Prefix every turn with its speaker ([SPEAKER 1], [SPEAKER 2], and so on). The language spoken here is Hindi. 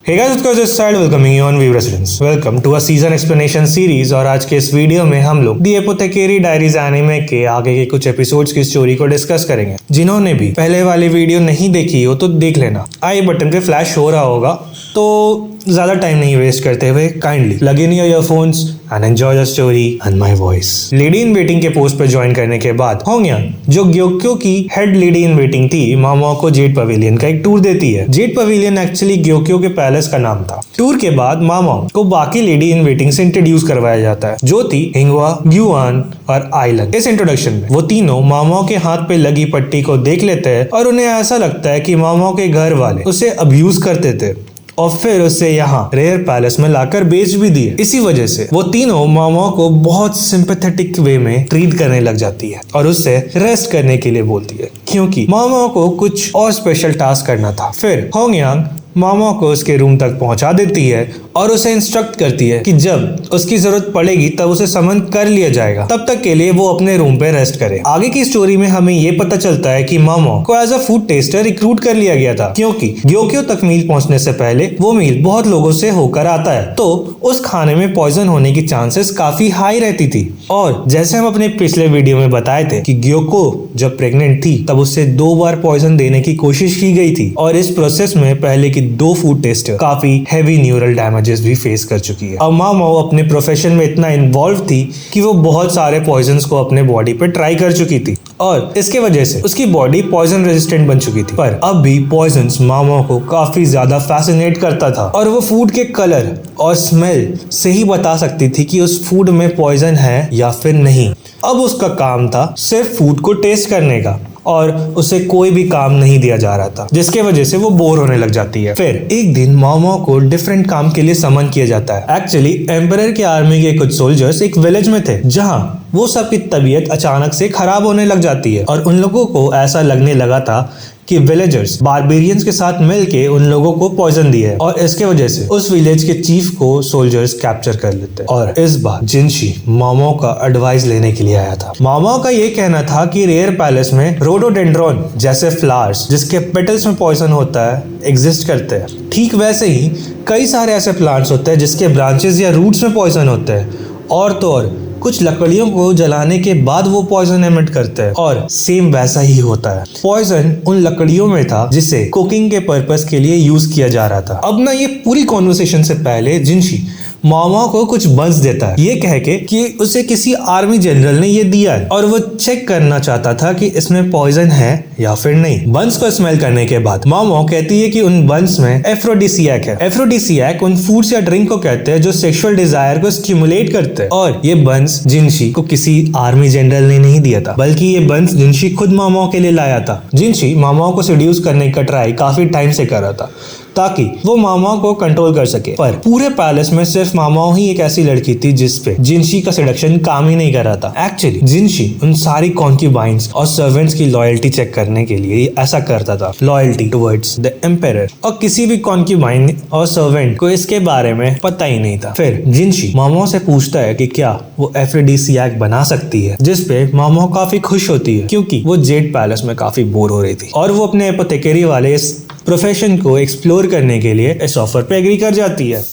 [SPEAKER 1] Hey guys, it's this side welcoming you on View Residence. Welcome to a season explanation series और आज के इस वीडियो में हम लोग दी एपोथेकेरी डायरीज एनिमे के आगे के कुछ एपिसोड्स की स्टोरी को डिस्कस करेंगे। जिन्होंने भी पहले वाली वीडियो नहीं देखी हो तो देख लेना, आई बटन पे फ्लैश हो रहा होगा। तो ज्यादा टाइम नहीं वेस्ट करते हुए काइंडली लग in your earphones and enjoy the story and my voice. Lady in waiting के पोस्ट पे ज्वाइन करने के बाद होंगयांग, जो ग्योक्यो की हेड लेडी इन वेटिंग थी, मामा को जेड पवेलियन का एक टूर देती है। जेड पवेलियन एक्चुअली ग्योक्यो के पैलेस का नाम था। टूर के बाद मामा को बाकी लेडी इन वेटिंग से इंट्रोड्यूस करवाया जाता है, जो थी हिंगवा, ग्युआन और आइलन। इस इंट्रोडक्शन में वो तीनों मामा के हाथ पे लगी पट्टी को देख लेते हैं और उन्हें ऐसा लगता है कि मामा के घर वाले उसे अब्यूज करते थे और फिर उसे यहाँ रेयर पैलेस में लाकर बेच भी दिए। इसी वजह से वो तीनों मामा को बहुत सिंपैथेटिक वे में ट्रीट करने लग जाती है और उससे रेस्ट करने के लिए बोलती है, क्योंकि मामा को कुछ और स्पेशल टास्क करना था। फिर होंगयांग मामा को उसके रूम तक पहुंचा देती है और उसे इंस्ट्रक्ट करती है कि जब उसकी जरूरत पड़ेगी तब उसे समन कर लिया जाएगा, तब तक के लिए वो अपने रूम पे रेस्ट करे। आगे की स्टोरी में हमें ये पता चलता है कि मामा को as a food tester recruit कर लिया गया था, क्योंकि ग्योक्यो तक मील पहुंचने से पहले वो मील बहुत लोगों से होकर आता है, तो उस खाने में पॉइजन होने की चांसेस काफी हाई रहती थी। और जैसे हम अपने पिछले वीडियो में बताए थे कि ग्योको जब प्रेग्नेंट थी तब उससे 2 बार पॉइजन देने की कोशिश की गई थी और इस प्रोसेस में पहले की 2 फूड टेस्टर काफी हैवी न्यूरल डैमेजेस भी फेस कर चुकी है। अब मामा अपने प्रोफेशन में इतना इन्वॉल्व थी कि वो बहुत सारे पॉइजन्स को अपने बॉडी पे ट्राई कर चुकी थी और इसके वजह से उसकी बॉडी पॉइजन रेजिस्टेंट बन चुकी थी। पर अब भी पॉइजन्स मामा को काफी ज्यादा फैसिनेट करता था और वो फूड के कलर और स्मेल से ही बता सकती थी कि उस फूड में पॉइजन है या फिर नहीं। अब उसका काम था सिर्फ फूड को टेस्ट करने का और उसे कोई भी काम नहीं दिया जा रहा था, जिसके वजह से वो बोर होने लग जाती है। फिर एक दिन मामा को डिफरेंट काम के लिए समन किया जाता है। एक्चुअली एम्परर के आर्मी के कुछ सोल्जर्स एक विलेज में थे, जहां वो सबकी तबीयत अचानक से खराब होने लग जाती है और उन लोगों को ऐसा लगने लगा था कि विलेजर्स बारबेरियंस के साथ मिलके उन लोगों को पॉइजन दिया है और इसके वजह से उस विलेज के चीफ को सोल्जर्स कैप्चर कर लेते हैं। और इस बार जिनशी मामा का एडवाइस लेने के लिए आया था। मामा का ये कहना था कि रेयर पैलेस में रोडोडेंड्रॉन जैसे फ्लावर्स जिसके पेटल्स में पॉइजन होता है एग्जिस्ट करते हैं। ठीक वैसे ही कई सारे ऐसे प्लांट्स होते हैं जिसके ब्रांचेस या रूट्स में पॉइजन होते हैं और तो और कुछ लकड़ियों को जलाने के बाद वो पॉइजन एमिट करते हैं और सेम वैसा ही होता है। पॉइजन उन लकड़ियों में था जिसे कुकिंग के पर्पस के लिए यूज किया जा रहा था। अब ना ये पूरी कॉन्वर्सेशन से पहले जिनशी मामा को कुछ बंस देता है, ये कह के कि उसे किसी आर्मी जनरल ने ये दिया है और वो चेक करना चाहता था कि इसमें पॉइजन है या फिर नहीं। बंस को स्मेल करने के बाद मामा कहती है कि उन बंस में एफ्रोडिसियक है। एफ्रोडिसियक उन फूड्स या ड्रिंक को कहते हैं जो सेक्सुअल डिजायर को स्टिमुलेट करते हैं और ये बंस जिनशी को किसी आर्मी जनरल ने नहीं दिया था, बल्कि ये बंस जिनशी खुद मामा के लिए लाया था। जिनशी मामा को सेड्यूस करने का ट्राई काफी टाइम से कर रहा था ताकि वो मामा को कंट्रोल कर सके, पर पूरे पैलेस में सिर्फ मामा ही एक ऐसी लड़की थी जिसपे जिनशी का सेडक्शन काम ही नहीं कर रहा था। एक्चुअली जिनशी उन सारी कॉन्क्यूबाइंस और सर्वेंट्स की लॉयल्टी चेक करने के लिए ऐसा करता था, लॉयल्टी टुवर्ड्स द एम्परर, और किसी भी कॉन्क्यूबाइन और सर्वेंट को इसके बारे में पता ही नहीं था। फिर जिनशी मामा से पूछता है कि क्या वो एफ्रोडिसियक बना सकती है, जिसपे मामा काफी खुश होती है क्योंकि वो जेड पैलेस में काफी बोर हो रही थी और वो अपने एपोथेकेरी वाले इस प्रोफेशन को एक्सप्लोर करने के लिए इस ऑफर पे एग्री कर जाती है।